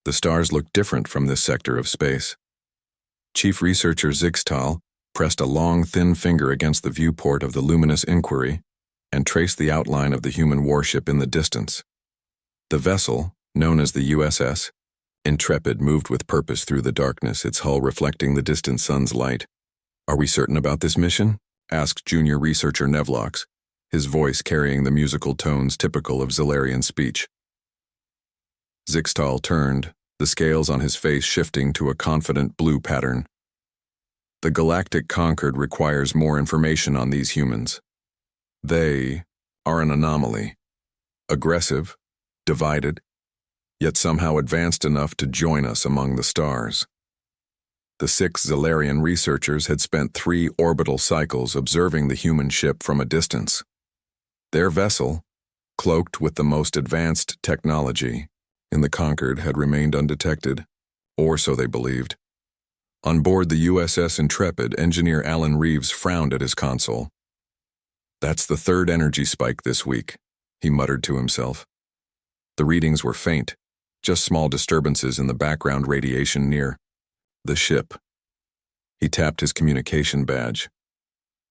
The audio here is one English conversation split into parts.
The stars looked different from this sector of space. Chief Researcher Zixtal pressed a long, thin finger against the viewport of the luminous inquiry and traced the outline of the human warship in the distance. The vessel, known as the USS Intrepid, moved with purpose through the darkness, its hull reflecting the distant sun's light. "Are we certain about this mission?" asked Junior Researcher Nevlox, his voice carrying the musical tones typical of Zilarian speech. Zixtal turned, the scales on his face shifting to a confident blue pattern. "The Galactic Concord requires more information on these humans. They are an anomaly. Aggressive, divided, yet somehow advanced enough to join us among the stars." The 6 Zilarian researchers had spent 3 orbital cycles observing the human ship from a distance. Their vessel, cloaked with the most advanced technology in the Concord, had remained undetected, or so they believed. On board the USS Intrepid, Engineer Alan Reeves frowned at his console. "That's the 3rd energy spike this week," he muttered to himself. The readings were faint, just small disturbances in the background radiation near the ship. He tapped his communication badge.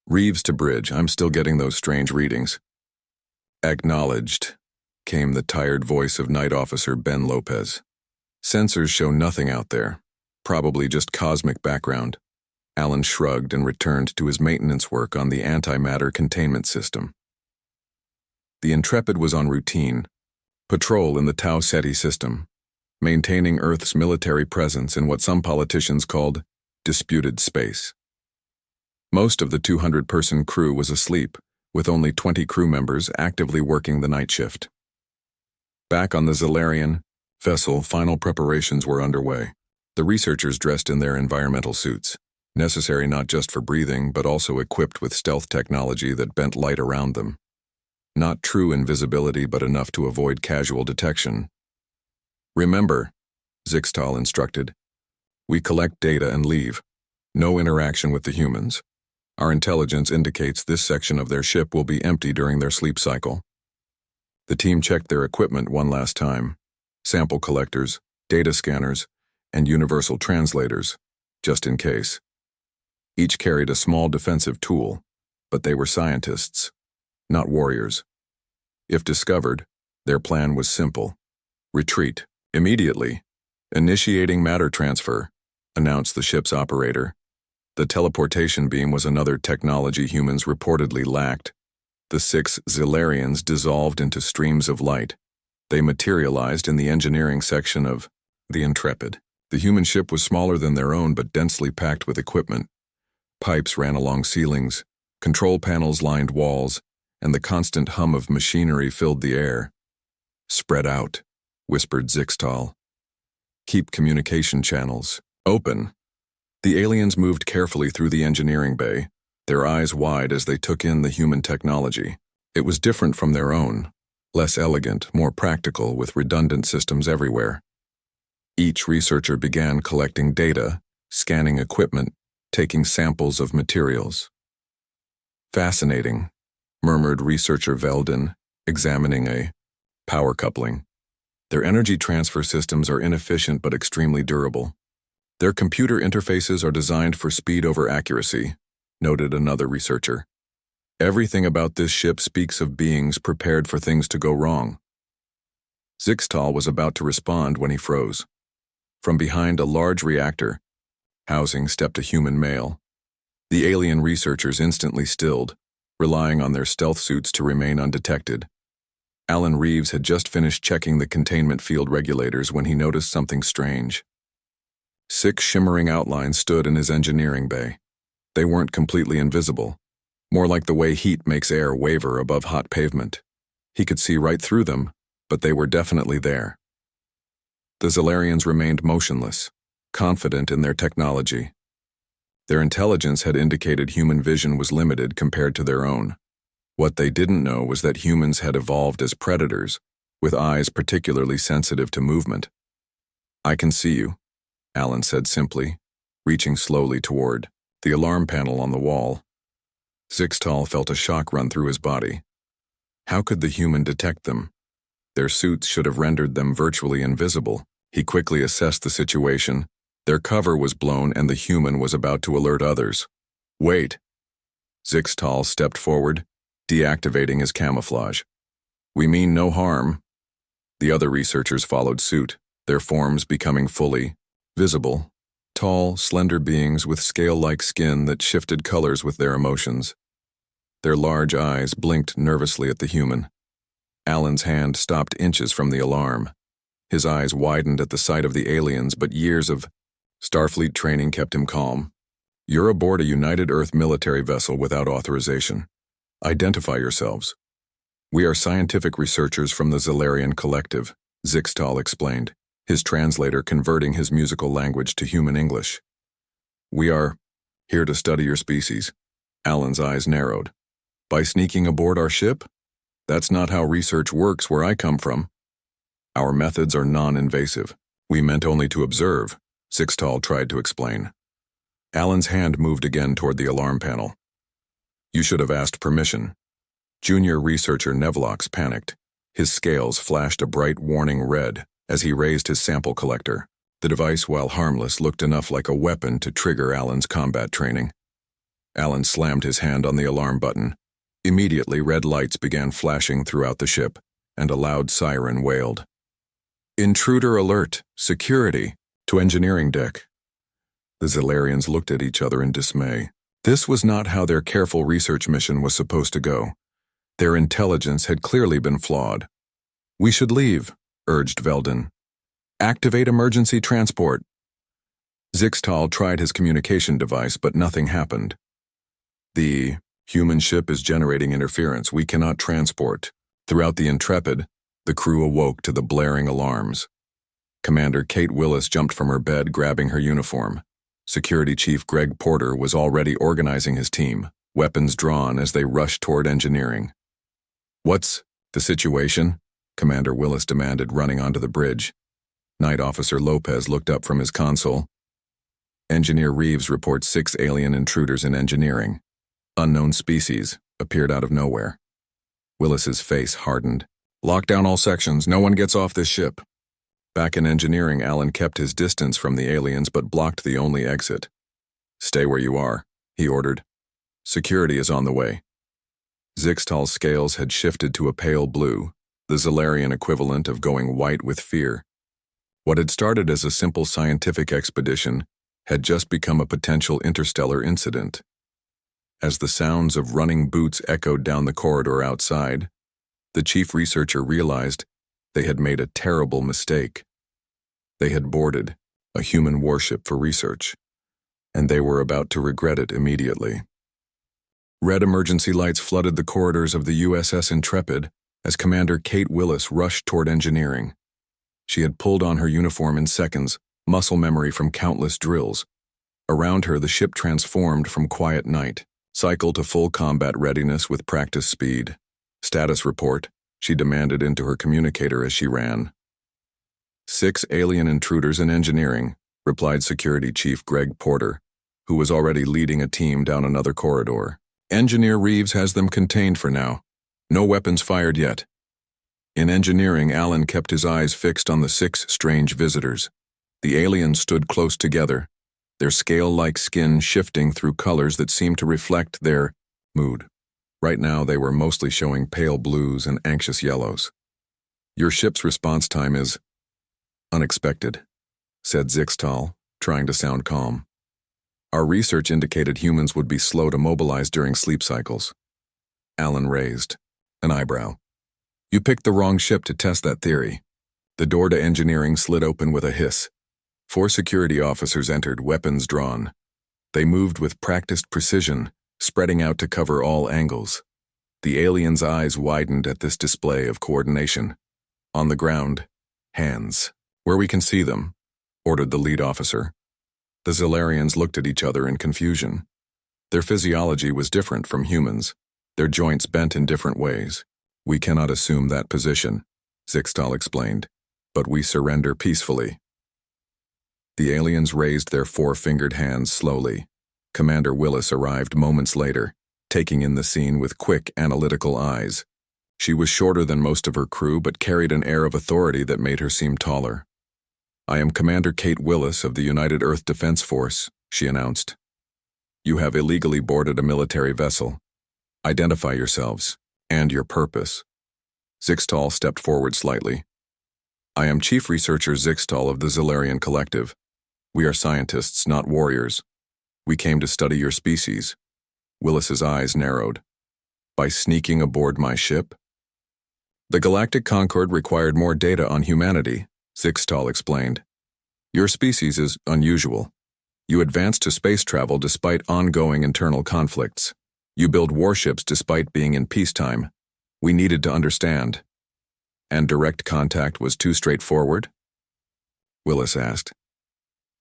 "Reeves to bridge, I'm still getting those strange readings." "Acknowledged," came the tired voice of Night Officer Ben Lopez. "Sensors show nothing out there, probably just cosmic background." Alan shrugged and returned to his maintenance work on the antimatter containment system. The Intrepid was on routine patrol in the Tau Ceti system, maintaining Earth's military presence in what some politicians called disputed space. Most of the 200-person crew was asleep, with only 20 crew members actively working the night shift. Back on the Zilarian vessel, final preparations were underway. The researchers dressed in their environmental suits, necessary not just for breathing but also equipped with stealth technology that bent light around them. Not true invisibility, but enough to avoid casual detection. "Remember," Zixtal instructed, "we collect data and leave. No interaction with the humans. Our intelligence indicates this section of their ship will be empty during their sleep cycle." The team checked their equipment one last time: sample collectors, data scanners, and universal translators, just in case. Each carried a small defensive tool, but they were scientists, not warriors. If discovered, their plan was simple: retreat immediately. "Initiating matter transfer," announced the ship's operator. The teleportation beam was another technology humans reportedly lacked. The 6 Zilarians dissolved into streams of light. They materialized in the engineering section of the Intrepid. The human ship was smaller than their own but densely packed with equipment. Pipes ran along ceilings, control panels lined walls, and the constant hum of machinery filled the air. "Spread out," whispered Zixtal. "Keep communication channels open." The aliens moved carefully through the engineering bay, their eyes wide as they took in the human technology. It was different from their own, less elegant, more practical, with redundant systems everywhere. Each researcher began collecting data, scanning equipment, taking samples of materials. "Fascinating," murmured Researcher Veldin, examining a power coupling. "Their energy transfer systems are inefficient but extremely durable. Their computer interfaces are designed for speed over accuracy," noted another researcher. "Everything about this ship speaks of beings prepared for things to go wrong." Zixtal was about to respond when he froze. From behind a large reactor housing stepped a human male. The alien researchers instantly stilled, relying on their stealth suits to remain undetected. Alan Reeves had just finished checking the containment field regulators when he noticed something strange. 6 shimmering outlines stood in his engineering bay. They weren't completely invisible, more like the way heat makes air waver above hot pavement. He could see right through them, but they were definitely there. The Zilarians remained motionless, confident in their technology. Their intelligence had indicated human vision was limited compared to their own. What they didn't know was that humans had evolved as predators, with eyes particularly sensitive to movement. "I can see you," Alan said simply, reaching slowly toward the alarm panel on the wall. Zixtal felt a shock run through his body. How could the human detect them? Their suits should have rendered them virtually invisible, He quickly assessed the situation. Their cover was blown and the human was about to alert others. Wait. Zixtal stepped forward, deactivating his camouflage. We mean no harm. The other researchers followed suit, their forms becoming fully visible. Tall, slender beings with scale-like skin that shifted colors with their emotions. Their large eyes blinked nervously at the human. Alan's hand stopped inches from the alarm. His eyes widened at the sight of the aliens, but years of Starfleet training kept him calm. You're aboard a United Earth military vessel without authorization. Identify yourselves. We are scientific researchers from the Zalarian Collective, Zixtal explained, his translator converting his musical language to human English. We are here to study your species. Alan's eyes narrowed. By sneaking aboard our ship? That's not how research works where I come from. Our methods are non-invasive. We meant only to observe, Zixtal tried to explain. Alan's hand moved again toward the alarm panel. You should have asked permission. Junior researcher Nevlox panicked. His scales flashed a bright warning red as he raised his sample collector. The device, while harmless, looked enough like a weapon to trigger Alan's combat training. Alan slammed his hand on the alarm button. Immediately, red lights began flashing throughout the ship, and a loud siren wailed. Intruder alert! Security! To engineering deck. The Zalarians looked at each other in dismay. This was not how their careful research mission was supposed to go. Their intelligence had clearly been flawed. We should leave, urged Veldon. Activate emergency transport. Zixtal tried his communication device, but nothing happened. The human ship is generating interference. We cannot transport. Throughout the Intrepid, the crew awoke to the blaring alarms. Commander Kate Willis jumped from her bed, grabbing her uniform. Security Chief Greg Porter was already organizing his team, weapons drawn as they rushed toward engineering. What's the situation? Commander Willis demanded, running onto the bridge. Night Officer Lopez looked up from his console. Engineer Reeves reports 6 alien intruders in engineering. Unknown species appeared out of nowhere. Willis's face hardened. Lock down all sections. No one gets off this ship. Back in engineering, Alan kept his distance from the aliens but blocked the only exit. Stay where you are, he ordered. Security is on the way. Zixtal's scales had shifted to a pale blue, the Zalarian equivalent of going white with fear. What had started as a simple scientific expedition had just become a potential interstellar incident. As the sounds of running boots echoed down the corridor outside, the chief researcher realized they had made a terrible mistake. They had boarded a human warship for research, and they were about to regret it immediately. Red emergency lights flooded the corridors of the USS Intrepid as Commander Kate Willis rushed toward engineering. She had pulled on her uniform in seconds, muscle memory from countless drills. Around her, the ship transformed from quiet night, cycled to full combat readiness with practice speed. Status report, she demanded into her communicator as she ran. 6 alien intruders in engineering, replied Security Chief Greg Porter, who was already leading a team down another corridor. Engineer Reeves has them contained for now. No weapons fired yet. In engineering, Alan kept his eyes fixed on the 6 strange visitors. The aliens stood close together, their scale-like skin shifting through colors that seemed to reflect their mood. Right now, they were mostly showing pale blues and anxious yellows. Your ship's response time is unexpected, said Zixtal, trying to sound calm. Our research indicated humans would be slow to mobilize during sleep cycles. Alan raised an eyebrow. You picked the wrong ship to test that theory. The door to engineering slid open with a hiss. 4 security officers entered, weapons drawn. They moved with practiced precision, spreading out to cover all angles. The aliens' eyes widened at this display of coordination. On the ground, hands. Where we can see them, ordered the lead officer. The Zalarians looked at each other in confusion. Their physiology was different from humans, their joints bent in different ways. We cannot assume that position, Zixtal explained, but we surrender peacefully. The aliens raised their 4-fingered hands slowly. Commander Willis arrived moments later, taking in the scene with quick, analytical eyes. She was shorter than most of her crew but carried an air of authority that made her seem taller. I am Commander Kate Willis of the United Earth Defense Force, she announced. You have illegally boarded a military vessel. Identify yourselves, and your purpose. Zixtal stepped forward slightly. I am Chief Researcher Zixtal of the Zilarian Collective. We are scientists, not warriors. We came to study your species. Willis's eyes narrowed. By sneaking aboard my ship? The Galactic Concord required more data on humanity, Zixtal explained. Your species is unusual. You advance to space travel despite ongoing internal conflicts. You build warships despite being in peacetime. We needed to understand. And direct contact was too straightforward? Willis asked.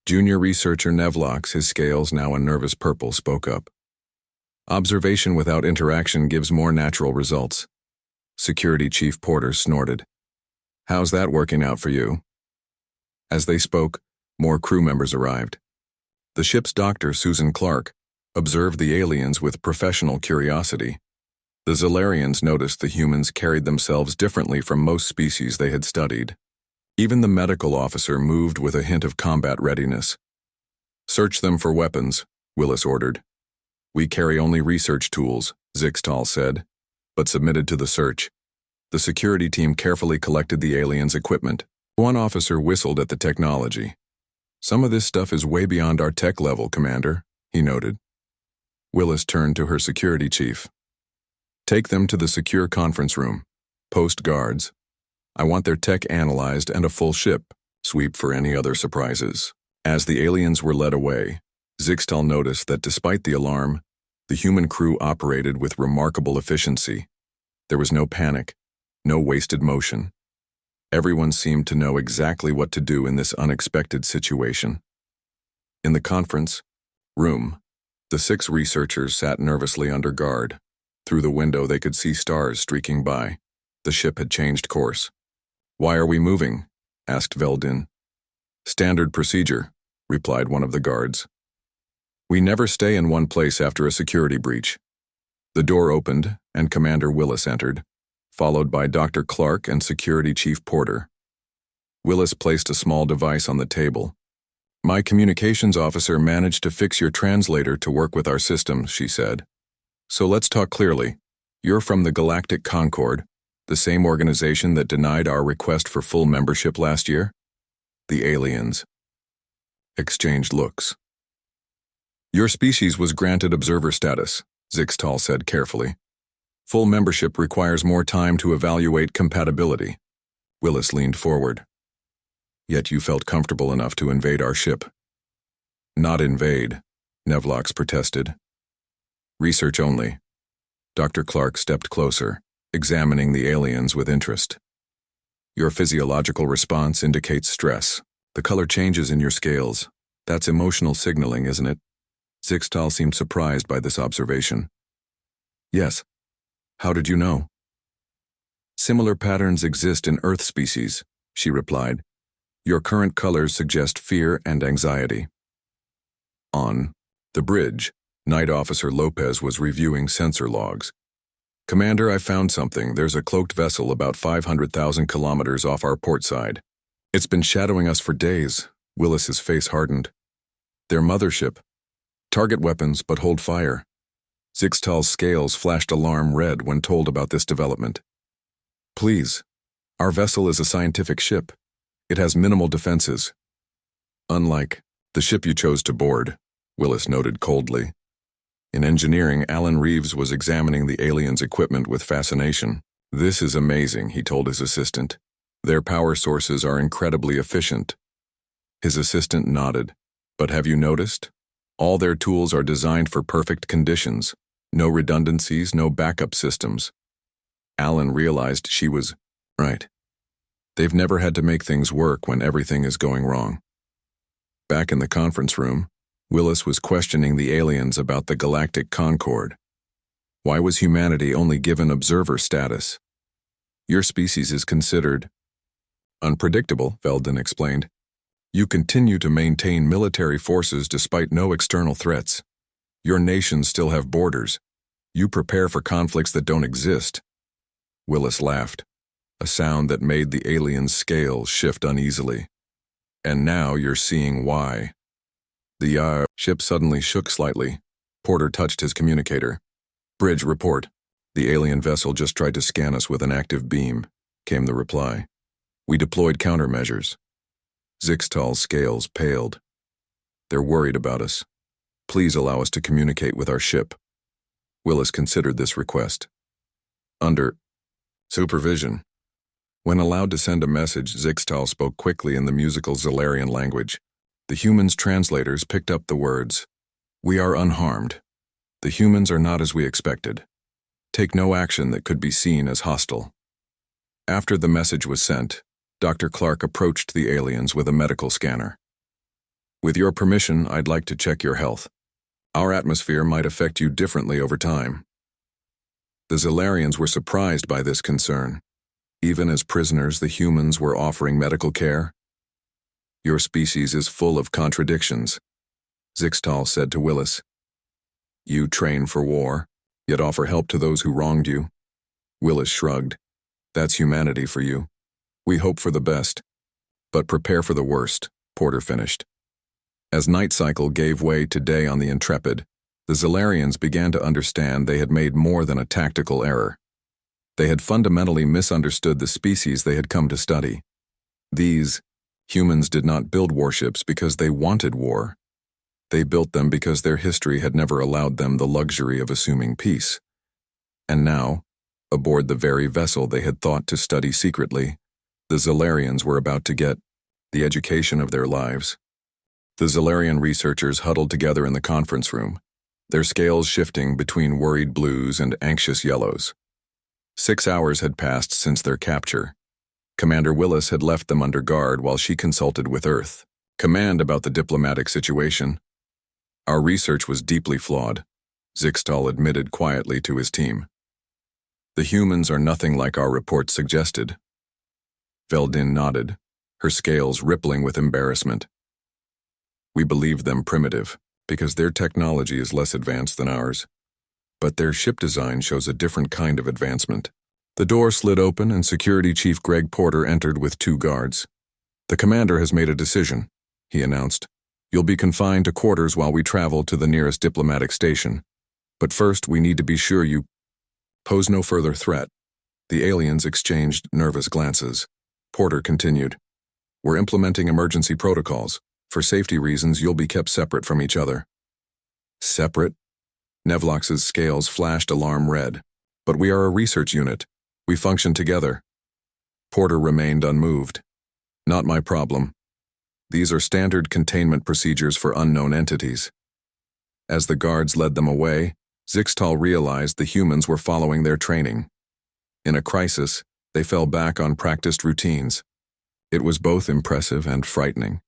Junior researcher Nevlox, his scales now a nervous purple, spoke up. Observation without interaction gives more natural results. Security Chief Porter snorted. How's that working out for you? As they spoke, more crew members arrived. The ship's doctor, Susan Clark, observed the aliens with professional curiosity. The Zilarians noticed the humans carried themselves differently from most species they had studied. Even the medical officer moved with a hint of combat readiness. Search them for weapons, Willis ordered. We carry only research tools, Zixtal said, but submitted to the search. The security team carefully collected the aliens' equipment. One officer whistled at the technology. Some of this stuff is way beyond our tech level, Commander, he noted. Willis turned to her security chief. Take them to the secure conference room. Post guards. I want their tech analyzed and a full ship. Sweep for any other surprises. As the aliens were led away, Zixtal noticed that despite the alarm, the human crew operated with remarkable efficiency. There was no panic, no wasted motion. Everyone seemed to know exactly what to do in this unexpected situation. In the conference room, the 6 researchers sat nervously under guard. Through the window they could see stars streaking by. The ship had changed course. Why are we moving? Asked Veldin. Standard procedure, replied one of the guards. We never stay in one place after a security breach. The door opened, and Commander Willis entered, followed by Dr. Clark and Security Chief Porter. Willis placed a small device on the table. My communications officer managed to fix your translator to work with our system, she said. So let's talk clearly. You're from the Galactic Concord, the same organization that denied our request for full membership last year? The aliens exchanged looks. Your species was granted observer status, Zixtal said carefully. Full membership requires more time to evaluate compatibility. Willis leaned forward. Yet you felt comfortable enough to invade our ship. Not invade, Nevlox protested. Research only. Dr. Clark stepped closer, examining the aliens with interest. Your physiological response indicates stress. The color changes in your scales. That's emotional signaling, isn't it? Zixtal seemed surprised by this observation. Yes. How did you know? Similar patterns exist in Earth species, she replied. Your current colors suggest fear and anxiety. On the bridge, Night Officer Lopez was reviewing sensor logs. Commander, I found something. There's a cloaked vessel about 500,000 kilometers off our port side. It's been shadowing us for days. Willis's face hardened. Their mothership. Target weapons, but hold fire. Zixtal's scales flashed alarm red when told about this development. Please. Our vessel is a scientific ship. It has minimal defenses. Unlike the ship you chose to board, Willis noted coldly. In engineering, Alan Reeves was examining the aliens' equipment with fascination. This is amazing, he told his assistant. Their power sources are incredibly efficient. His assistant nodded. But have you noticed? All their tools are designed for perfect conditions. No redundancies, no backup systems. Alan realized she was right. They've never had to make things work when everything is going wrong. Back in the conference room, Willis was questioning the aliens about the Galactic Concord. Why was humanity only given observer status? Your species is considered unpredictable, Veldin explained. You continue to maintain military forces despite no external threats. Your nations still have borders. You prepare for conflicts that don't exist. Willis laughed, a sound that made the alien's scales shift uneasily. And now you're seeing why. The ship suddenly shook slightly. Porter touched his communicator. Bridge report. The alien vessel just tried to scan us with an active beam, came the reply. We deployed countermeasures. Zixtal's scales paled. They're worried about us. Please allow us to communicate with our ship. Willis considered this request. Under supervision. When allowed to send a message, Zixtal spoke quickly in the musical Zalarian language. The humans' translators picked up the words. We are unharmed. The humans are not as we expected. Take no action that could be seen as hostile. After the message was sent, Dr. Clark approached the aliens with a medical scanner. With your permission, I'd like to check your health. Our atmosphere might affect you differently over time. The Zalarians were surprised by this concern. Even as prisoners, the humans were offering medical care. Your species is full of contradictions, Zixtal said to Willis. You train for war, yet offer help to those who wronged you. Willis shrugged. That's humanity for you. We hope for the best, but prepare for the worst, Porter finished. As night cycle gave way to day on the Intrepid, the Zalarians began to understand they had made more than a tactical error. They had fundamentally misunderstood the species they had come to study. These humans did not build warships because they wanted war. They built them because their history had never allowed them the luxury of assuming peace. And now, aboard the very vessel they had thought to study secretly, the Zalarians were about to get the education of their lives. The Zalarian researchers huddled together in the conference room, their scales shifting between worried blues and anxious yellows. 6 hours had passed since their capture. Commander Willis had left them under guard while she consulted with Earth Command about the diplomatic situation. Our research was deeply flawed, Zixtal admitted quietly to his team. The humans are nothing like our report suggested. Veldin nodded, her scales rippling with embarrassment. We believed them primitive, because their technology is less advanced than ours. But their ship design shows a different kind of advancement. The door slid open and Security Chief Greg Porter entered with 2 guards. The commander has made a decision, he announced. You'll be confined to quarters while we travel to the nearest diplomatic station. But first, we need to be sure you pose no further threat. The aliens exchanged nervous glances. Porter continued. We're implementing emergency protocols. For safety reasons, you'll be kept separate from each other. Separate? Nevlox's scales flashed alarm red. But we are a research unit. We function together. Porter remained unmoved. Not my problem. These are standard containment procedures for unknown entities. As the guards led them away, Zixtal realized the humans were following their training. In a crisis, they fell back on practiced routines. It was both impressive and frightening.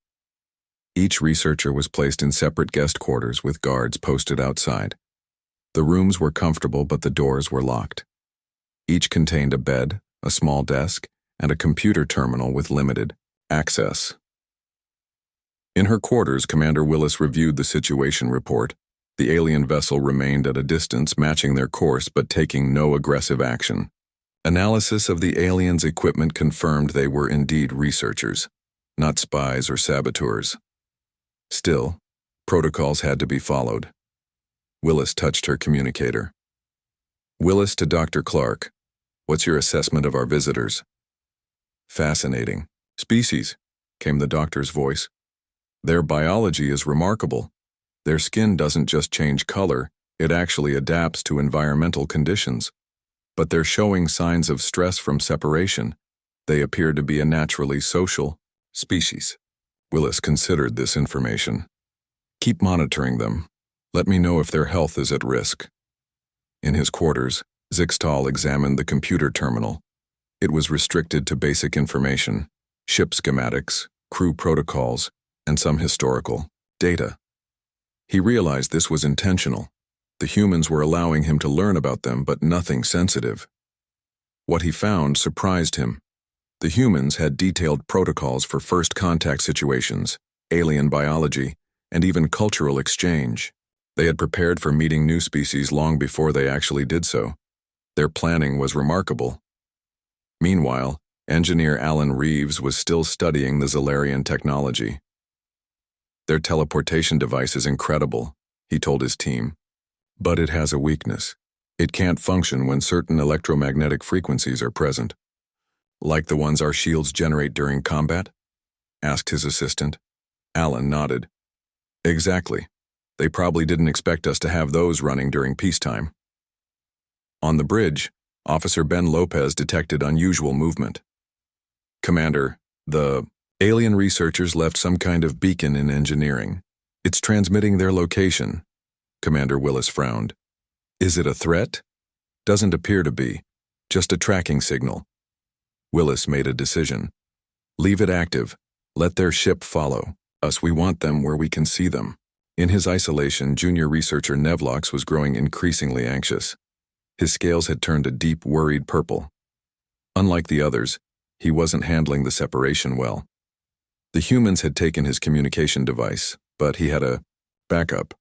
Each researcher was placed in separate guest quarters with guards posted outside. The rooms were comfortable, but the doors were locked. Each contained a bed, a small desk, and a computer terminal with limited access. In her quarters, Commander Willis reviewed the situation report. The alien vessel remained at a distance, matching their course but taking no aggressive action. Analysis of the aliens' equipment confirmed they were indeed researchers, not spies or saboteurs. Still, protocols had to be followed. Willis touched her communicator. Willis to Dr. Clark. What's your assessment of our visitors? Fascinating. Species, came the doctor's voice. Their biology is remarkable. Their skin doesn't just change color, it actually adapts to environmental conditions. But they're showing signs of stress from separation. They appear to be a naturally social species. Willis considered this information. Keep monitoring them. Let me know if their health is at risk. In his quarters, Zixtal examined the computer terminal. It was restricted to basic information, ship schematics, crew protocols, and some historical data. He realized this was intentional. The humans were allowing him to learn about them, but nothing sensitive. What he found surprised him. The humans had detailed protocols for first contact situations, alien biology, and even cultural exchange. They had prepared for meeting new species long before they actually did so. Their planning was remarkable. Meanwhile, Engineer Alan Reeves was still studying the Zalarian technology. Their teleportation device is incredible, he told his team. But it has a weakness. It can't function when certain electromagnetic frequencies are present. Like the ones our shields generate during combat? Asked his assistant. Alan nodded. Exactly. They probably didn't expect us to have those running during peacetime. On the bridge, Officer Ben Lopez detected unusual movement. Commander, the alien researchers left some kind of beacon in engineering. It's transmitting their location. Commander Willis frowned. Is it a threat? Doesn't appear to be. Just a tracking signal. Willis made a decision. Leave it active. Let their ship follow us. We want them where we can see them. In his isolation, junior researcher Nevlox was growing increasingly anxious. His scales had turned a deep, worried purple. Unlike the others, he wasn't handling the separation well. The humans had taken his communication device, but he had a backup,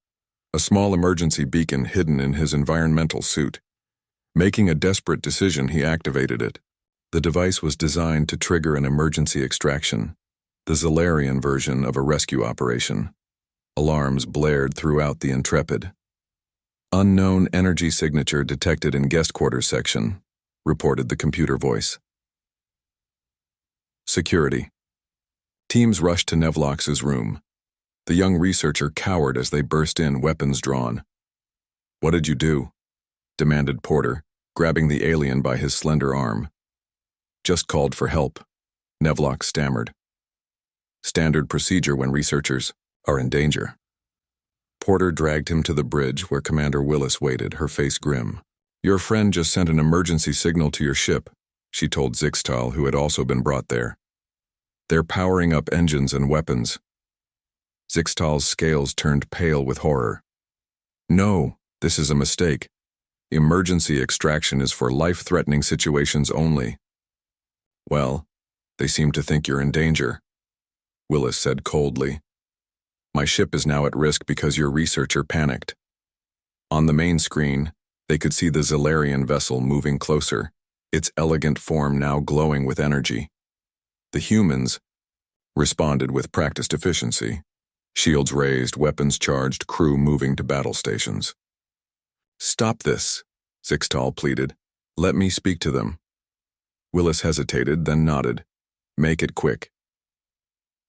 a small emergency beacon hidden in his environmental suit. Making a desperate decision, he activated it. The device was designed to trigger an emergency extraction, the Zalarian version of a rescue operation. Alarms blared throughout the Intrepid. Unknown energy signature detected in guest quarters section, reported the computer voice. Security. Teams rushed to Nevlox's room. The young researcher cowered as they burst in, weapons drawn. What did you do? Demanded Porter, grabbing the alien by his slender arm. Just called for help, Nevlox stammered. Standard procedure when researchers are in danger. Porter dragged him to the bridge where Commander Willis waited, her face grim. Your friend just sent an emergency signal to your ship, she told Zixtal, who had also been brought there. They're powering up engines and weapons. Zixtal's scales turned pale with horror. No, this is a mistake. Emergency extraction is for life-threatening situations only. Well, they seem to think you're in danger, Willis said coldly. My ship is now at risk because your researcher panicked. On the main screen, they could see the Zalarian vessel moving closer, its elegant form now glowing with energy. The humans responded with practiced efficiency. Shields raised, weapons charged, crew moving to battle stations. Stop this, Zixtal pleaded. Let me speak to them. Willis hesitated, then nodded. Make it quick.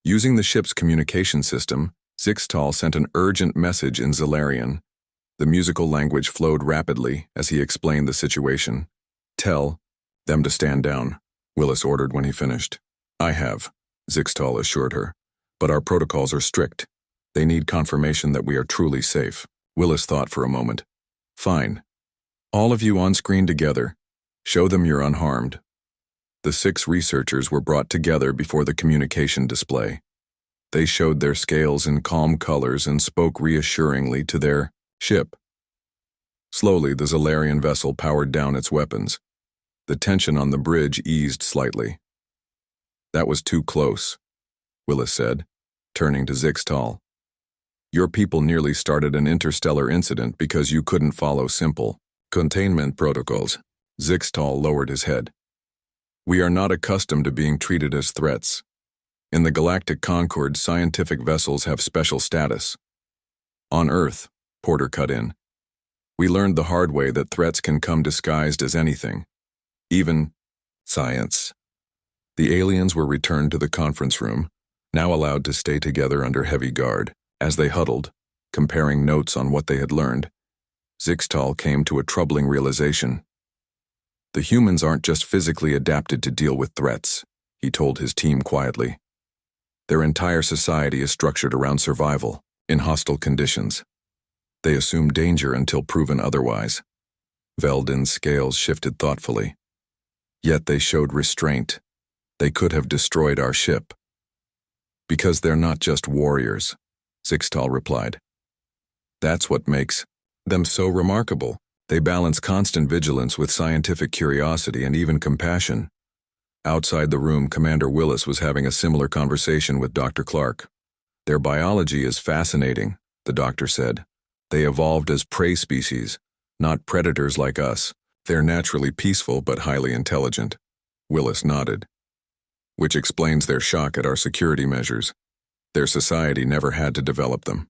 Using the ship's communication system, Zixtal sent an urgent message in Zalarian. The musical language flowed rapidly as he explained the situation. Tell them to stand down, Willis ordered when he finished. I have, Zixtal assured her, but our protocols are strict. They need confirmation that we are truly safe. Willis thought for a moment. Fine. All of you on screen together. Show them you're unharmed. The 6 researchers were brought together before the communication display. They showed their scales in calm colors and spoke reassuringly to their ship. Slowly, the Zalarian vessel powered down its weapons. The tension on the bridge eased slightly. That was too close, Willis said, turning to Zixtal. Your people nearly started an interstellar incident because you couldn't follow simple containment protocols. Zixtal lowered his head. We are not accustomed to being treated as threats. In the Galactic Concord, scientific vessels have special status. On Earth, Porter cut in. We learned the hard way that threats can come disguised as anything, even science. The aliens were returned to the conference room, now allowed to stay together under heavy guard. As they huddled, comparing notes on what they had learned, Zixtal came to a troubling realization. The humans aren't just physically adapted to deal with threats, he told his team quietly. Their entire society is structured around survival, in hostile conditions. They assume danger until proven otherwise. Veldin's scales shifted thoughtfully. Yet they showed restraint. They could have destroyed our ship. Because they're not just warriors, Zixtal replied. That's what makes them so remarkable. They balance constant vigilance with scientific curiosity and even compassion. Outside the room, Commander Willis was having a similar conversation with Dr. Clark. Their biology is fascinating, the doctor said. They evolved as prey species, not predators like us. They're naturally peaceful but highly intelligent. Willis nodded. which explains their shock at our security measures. Their society never had to develop them.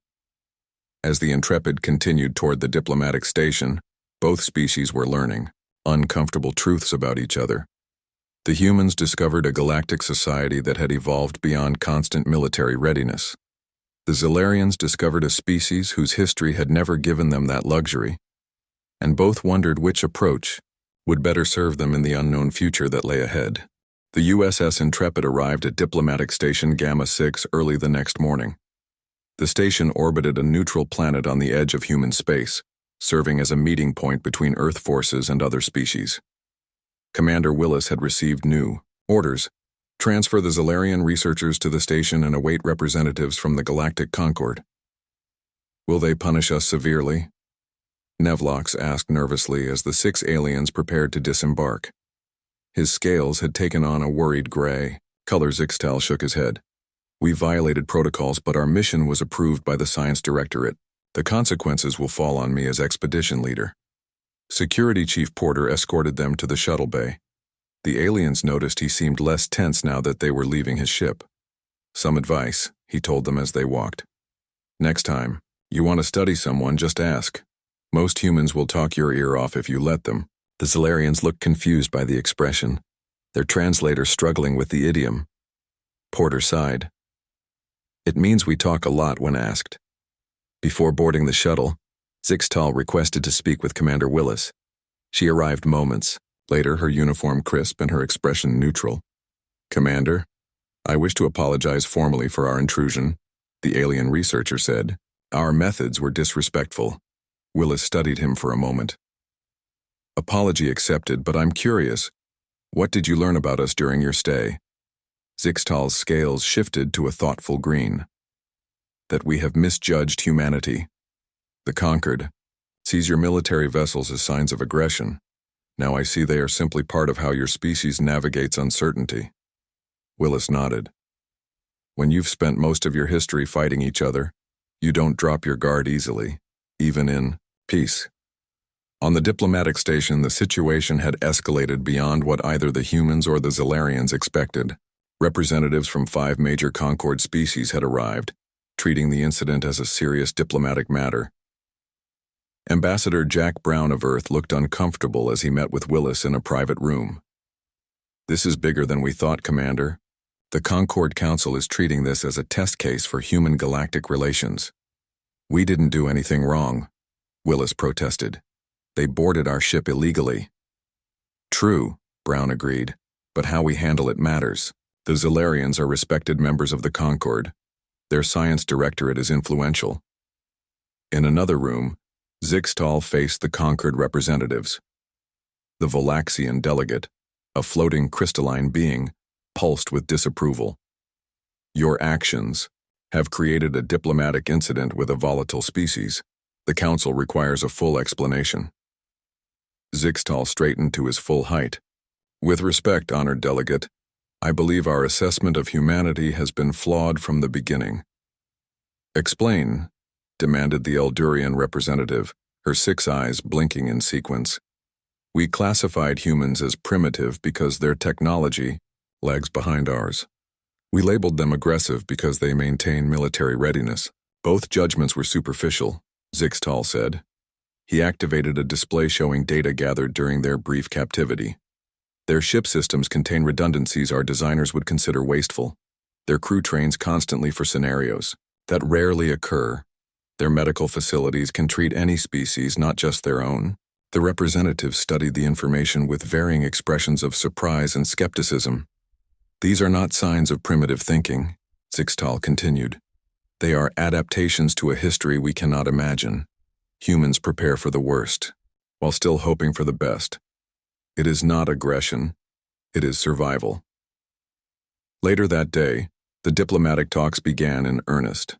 As the Intrepid continued toward the diplomatic station, both species were learning uncomfortable truths about each other. The humans discovered a galactic society that had evolved beyond constant military readiness. The Zilarians discovered a species whose history had never given them that luxury, and both wondered which approach would better serve them in the unknown future that lay ahead. The USS Intrepid arrived at Diplomatic Station Gamma 6 early the next morning. The station orbited a neutral planet on the edge of human space, serving as a meeting point between Earth forces and other species. Commander Willis had received new orders: transfer the Zilarian researchers to the station and await representatives from the Galactic Concord. Will they punish us severely? Nevlox asked nervously as the 6 aliens prepared to disembark. His scales had taken on a worried gray color. Zixtal shook his head. We violated protocols, but our mission was approved by the Science Directorate. The consequences will fall on me as expedition leader. Security Chief Porter escorted them to the shuttle bay. The aliens noticed he seemed less tense now that they were leaving his ship. Some advice, he told them as they walked. Next time, you want to study someone, just ask. Most humans will talk your ear off if you let them. The Zilarians looked confused by the expression, their translator struggling with the idiom. Porter sighed. It means we talk a lot when asked. Before boarding the shuttle, Zixtal requested to speak with Commander Willis. She arrived moments later, her uniform crisp and her expression neutral. Commander, I wish to apologize formally for our intrusion, the alien researcher said. Our methods were disrespectful. Willis studied him for a moment. Apology accepted, but I'm curious. What did you learn about us during your stay? Zixtal's scales shifted to a thoughtful green. That we have misjudged humanity. The Concord sees your military vessels as signs of aggression. Now I see they are simply part of how your species navigates uncertainty. Willis nodded. When you've spent most of your history fighting each other, you don't drop your guard easily, even in peace. On the diplomatic station, the situation had escalated beyond what either the humans or the Zilarians expected. Representatives from 5 major Concord species had arrived, treating the incident as a serious diplomatic matter. Ambassador Jack Brown of Earth looked uncomfortable as he met with Willis in a private room. This is bigger than we thought, Commander. The Concord Council is treating this as a test case for human-galactic relations. We didn't do anything wrong, Willis protested. They boarded our ship illegally. True, Brown agreed, but how we handle it matters. The Zilarians are respected members of the Concord. Their science directorate is influential. In another room, Zixtal faced the Concord representatives. The Volaxian delegate, a floating crystalline being, pulsed with disapproval. Your actions have created a diplomatic incident with a volatile species. The Council requires a full explanation. Zixtal straightened to his full height. With respect, honored delegate, I believe our assessment of humanity has been flawed from the beginning. Explain, demanded the Eldurian representative, her 6 eyes blinking in sequence. We classified humans as primitive because their technology lags behind ours. We labeled them aggressive because they maintain military readiness. Both judgments were superficial, Zixtal said. He activated a display showing data gathered during their brief captivity. Their ship systems contain redundancies our designers would consider wasteful. Their crew trains constantly for scenarios that rarely occur. Their medical facilities can treat any species, not just their own. The representatives studied the information with varying expressions of surprise and skepticism. These are not signs of primitive thinking, Zixtal continued. They are adaptations to a history we cannot imagine. Humans prepare for the worst, while still hoping for the best. It is not aggression, it is survival. Later that day, the diplomatic talks began in earnest.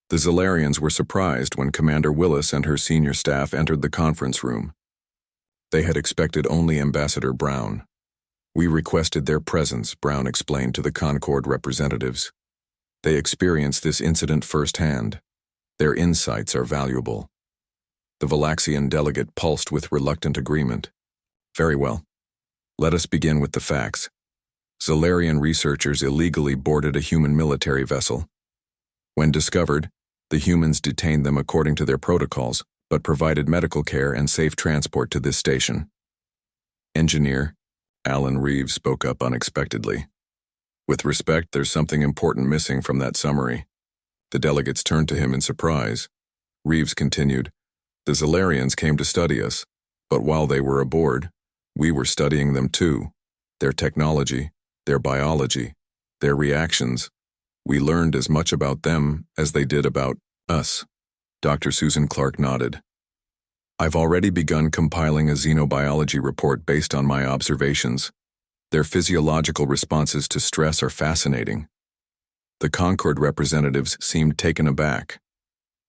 The Zilarians were surprised when Commander Willis and her senior staff entered the conference room. They had expected only Ambassador Brown. We requested their presence, Brown explained to the Concord representatives. They experienced this incident firsthand. Their insights are valuable. The Volaxian delegate pulsed with reluctant agreement. Very well. Let us begin with the facts. Zalarian researchers illegally boarded a human military vessel. When discovered, the humans detained them according to their protocols, but provided medical care and safe transport to this station. Engineer Alan Reeves spoke up unexpectedly. With respect, there's something important missing from that summary. The delegates turned to him in surprise. Reeves continued, the Zalarians came to study us, but while they were aboard, we were studying them too. Their technology, their biology, their reactions. We learned as much about them as they did about us. Dr. Susan Clark nodded. I've already begun compiling a xenobiology report based on my observations. Their physiological responses to stress are fascinating. The Concord representatives seemed taken aback.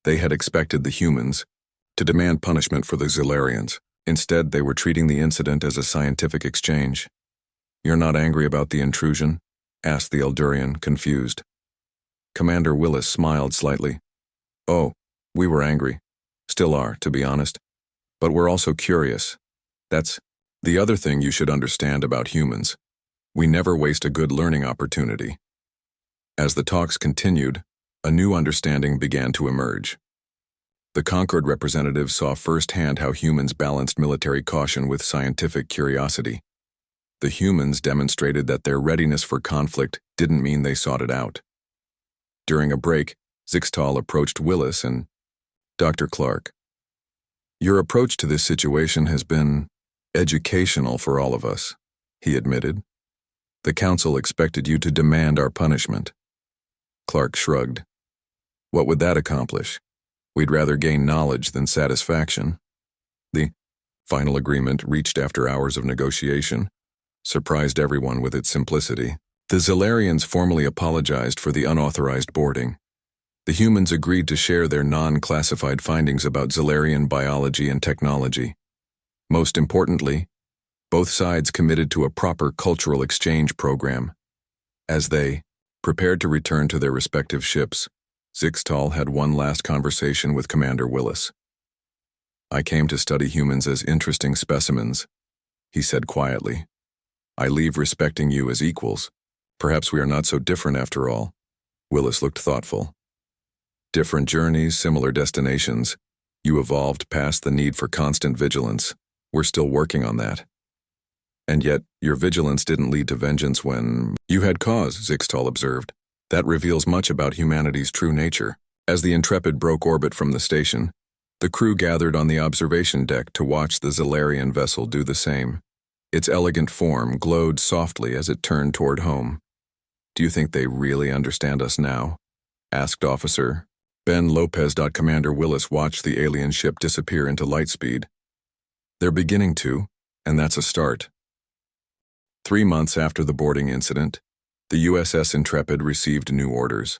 They had expected the humans to demand punishment for the Zalarians. Instead, they were treating the incident as a scientific exchange. You're not angry about the intrusion? Asked the Eldurian, confused. Commander Willis smiled slightly. Oh, we were angry. Still are, to be honest. But we're also curious. That's the other thing you should understand about humans. We never waste a good learning opportunity. As the talks continued, a new understanding began to emerge. The Concord representatives saw firsthand how humans balanced military caution with scientific curiosity. The humans demonstrated that their readiness for conflict didn't mean they sought it out. During a break, Zixtal approached Willis and Dr. Clark. Your approach to this situation has been educational for all of us, he admitted. The council expected you to demand our punishment. Clark shrugged. What would that accomplish? We'd rather gain knowledge than satisfaction. The final agreement, reached after hours of negotiation, surprised everyone with its simplicity. The Zalarians formally apologized for the unauthorized boarding. The humans agreed to share their non-classified findings about Zalarian biology and technology. Most importantly, both sides committed to a proper cultural exchange program. As they prepared to return to their respective ships, Zixtal had one last conversation with Commander Willis. I came to study humans as interesting specimens, he said quietly. I leave respecting you as equals. Perhaps we are not so different after all. Willis looked thoughtful. Different journeys, similar destinations. You evolved past the need for constant vigilance. We're still working on that. And yet, your vigilance didn't lead to vengeance when you had cause, Zixtal observed. That reveals much about humanity's true nature. As the Intrepid broke orbit from the station, the crew gathered on the observation deck to watch the Zalarian vessel do the same. Its elegant form glowed softly as it turned toward home. Do you think they really understand us now? Asked Officer Ben Lopez. Commander Willis watched the alien ship disappear into lightspeed. They're beginning to, and that's a start. 3 months after the boarding incident, the USS Intrepid received new orders.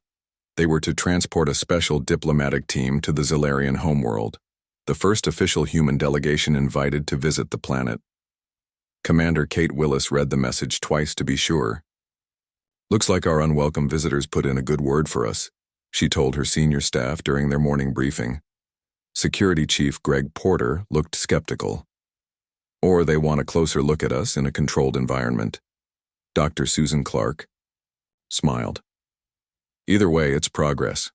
They were to transport a special diplomatic team to the Zalarian homeworld, the first official human delegation invited to visit the planet. Commander Kate Willis read the message twice to be sure. Looks like our unwelcome visitors put in a good word for us, she told her senior staff during their morning briefing. Security Chief Greg Porter looked skeptical. Or they want a closer look at us in a controlled environment. Dr. Susan Clark smiled. Either way, it's progress.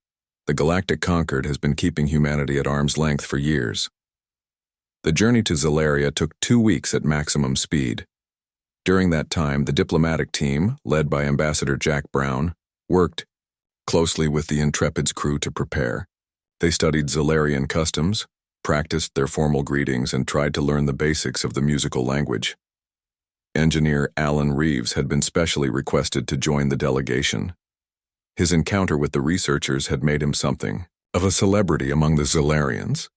The Galactic Concord has been keeping humanity at arm's length for years. The journey to Zalaria took 2 weeks at maximum speed. During that time, the diplomatic team, led by Ambassador Jack Brown, worked closely with the Intrepid's crew to prepare. They studied Zalarian customs, practiced their formal greetings, and tried to learn the basics of the musical language. Engineer Alan Reeves had been specially requested to join the delegation. His encounter with the researchers had made him something of a celebrity among the Zalarians.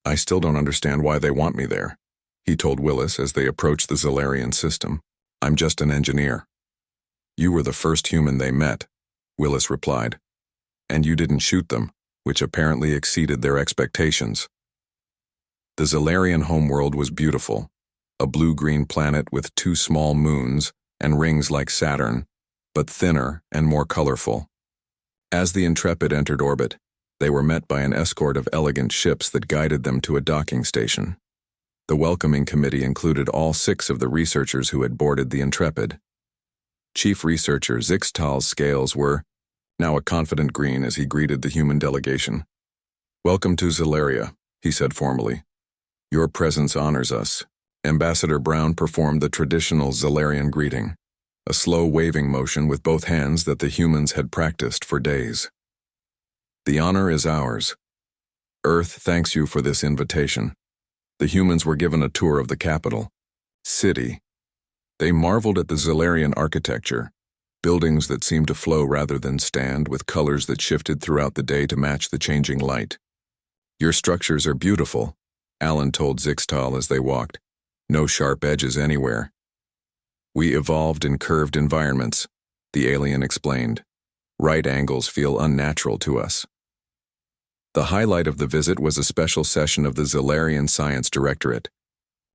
I still don't understand why they want me there, he told Willis as they approached the Zalarian system. I'm just an engineer. You were the first human they met, Willis replied. And you didn't shoot them, which apparently exceeded their expectations. The Zalarian homeworld was beautiful, a blue-green planet with 2 small moons and rings like Saturn, but thinner and more colorful. As the Intrepid entered orbit, they were met by an escort of elegant ships that guided them to a docking station. The welcoming committee included all 6 of the researchers who had boarded the Intrepid. Chief Researcher Zixtal's scales were now a confident green as he greeted the human delegation. "Welcome to Zelaria," he said formally. "Your presence honors us." Ambassador Brown performed the traditional Zelarian greeting, a slow waving motion with both hands that the humans had practiced for days. "The honor is ours. Earth thanks you for this invitation." The humans were given a tour of the capital, city. They marveled at the Zelarian architecture, buildings that seemed to flow rather than stand, with colors that shifted throughout the day to match the changing light. "Your structures are beautiful," Alan told Zixtal as they walked. "No sharp edges anywhere." "We evolved in curved environments," the alien explained. "Right angles feel unnatural to us." The highlight of the visit was a special session of the Zelarian Science Directorate.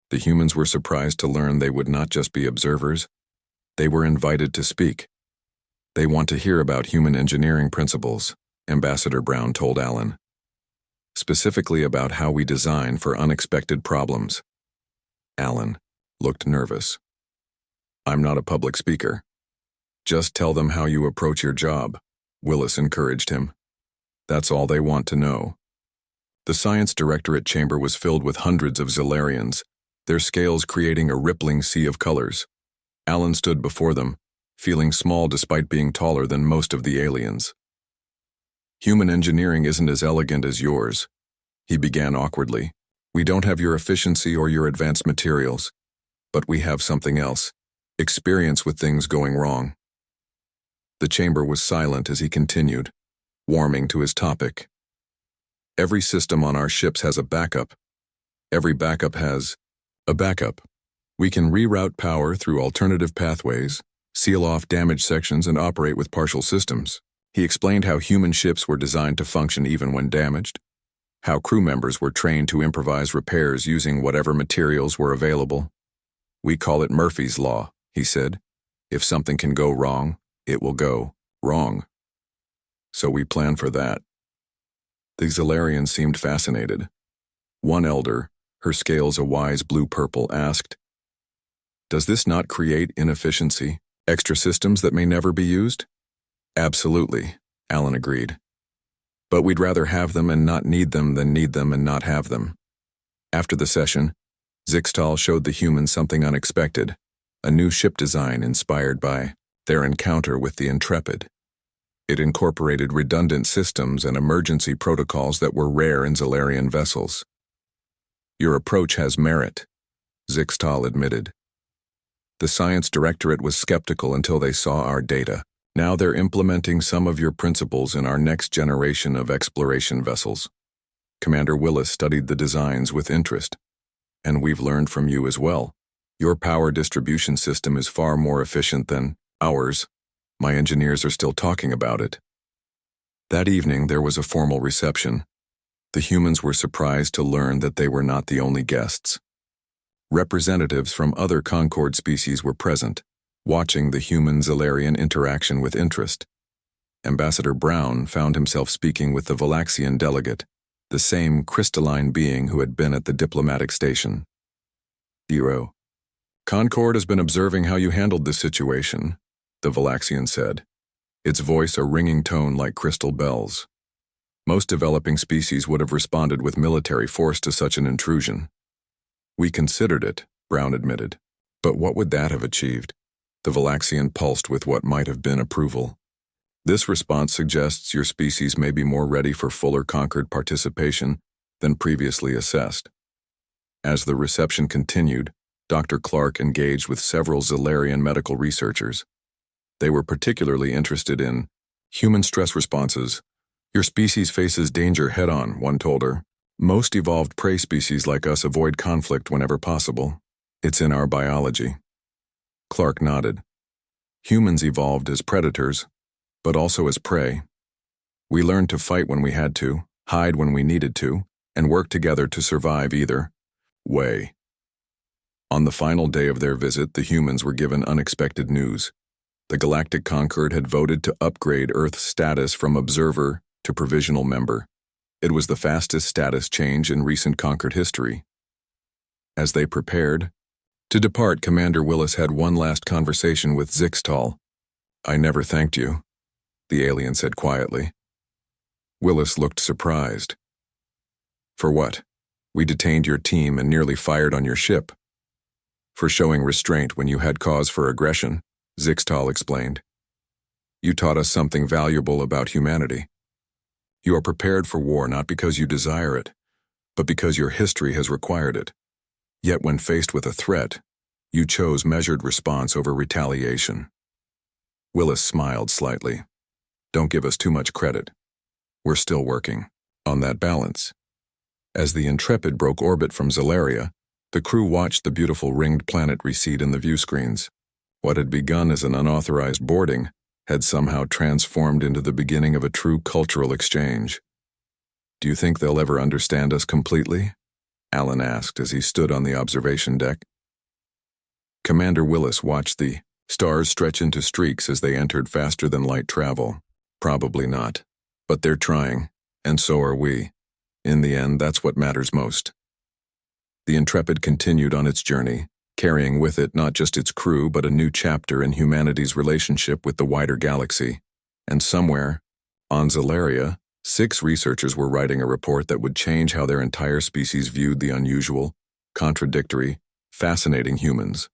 The humans were surprised to learn they would not just be observers. They were invited to speak. "They want to hear about human engineering principles," Ambassador Brown told Alan. "Specifically about how we design for unexpected problems." Alan looked nervous. "I'm not a public speaker." "Just tell them how you approach your job," Willis encouraged him. "That's all they want to know." The Science Directorate chamber was filled with hundreds of Zelarians, their scales creating a rippling sea of colors. Alan stood before them, feeling small despite being taller than most of the aliens. "Human engineering isn't as elegant as yours," he began awkwardly. "We don't have your efficiency or your advanced materials, but we have something else: experience with things going wrong." The chamber was silent as he continued, warming to his topic. "Every system on our ships has a backup. Every backup has a backup. We can reroute power through alternative pathways, seal off damaged sections, and operate with partial systems." He explained how human ships were designed to function even when damaged, how crew members were trained to improvise repairs using whatever materials were available. "We call it Murphy's Law," he said. "If something can go wrong, it will go wrong. So we plan for that." The Zelarians seemed fascinated. One elder, her scales a wise blue-purple, asked, "Does this not create inefficiency, extra systems that may never be used?" "Absolutely," Alan agreed. "But we'd rather have them and not need them than need them and not have them." After the session, Zixtal showed the humans something unexpected, a new ship design inspired by their encounter with the Intrepid. It incorporated redundant systems and emergency protocols that were rare in Zelarian vessels. "Your approach has merit," Zixtal admitted. "The Science Directorate was skeptical until they saw our data. Now they're implementing some of your principles in our next generation of exploration vessels." Commander Willis studied the designs with interest. "And we've learned from you as well. Your power distribution system is far more efficient than ours. My engineers are still talking about it." That evening there was a formal reception. The humans were surprised to learn that they were not the only guests. Representatives from other Concord species were present, watching the human-Zelarian interaction with interest. Ambassador Brown found himself speaking with the Valaxian delegate, the same crystalline being who had been at the diplomatic station. "Hero, Concord has been observing how you handled this situation," the Valaxian said, its voice a ringing tone like crystal bells. "Most developing species would have responded with military force to such an intrusion." "We considered it," Brown admitted. "But what would that have achieved?" The Valaxian pulsed with what might have been approval. "This response suggests your species may be more ready for fuller Concord participation than previously assessed." As the reception continued, Dr. Clark engaged with several Zelarian medical researchers. They were particularly interested in human stress responses. "Your species faces danger head-on," one told her. "Most evolved prey species like us avoid conflict whenever possible. It's in our biology." Clark nodded. "Humans evolved as predators, but also as prey. We learned to fight when we had to, hide when we needed to, and work together to survive either way." On the final day of their visit, the humans were given unexpected news. The Galactic Concord had voted to upgrade Earth's status from observer to provisional member. It was the fastest status change in recent Concord history. As they prepared to depart, Commander Willis had one last conversation with Zixtal, I never thanked you, the alien said quietly. Willis looked surprised. For what? We detained your team and nearly fired on your ship. For showing restraint when you had cause for aggression, Zixtal explained. You taught us something valuable about humanity. You are prepared for war not because you desire it, but because your history has required it. Yet when faced with a threat, you chose measured response over retaliation. Willis smiled slightly. Don't give us too much credit. We're still working on that balance. As the Intrepid broke orbit from Zelaria, the crew watched the beautiful ringed planet recede in the view screens. What had begun as an unauthorized boarding had somehow transformed into the beginning of a true cultural exchange. Do you think they'll ever understand us completely? Alan asked as he stood on the observation deck. Commander Willis watched the stars stretch into streaks as they entered faster than light travel. Probably not. But they're trying, and so are we. In the end, that's what matters most. The Intrepid continued on its journey, carrying with it not just its crew but a new chapter in humanity's relationship with the wider galaxy. And somewhere, on Zelaria, 6 researchers were writing a report that would change how their entire species viewed the unusual, contradictory, fascinating humans.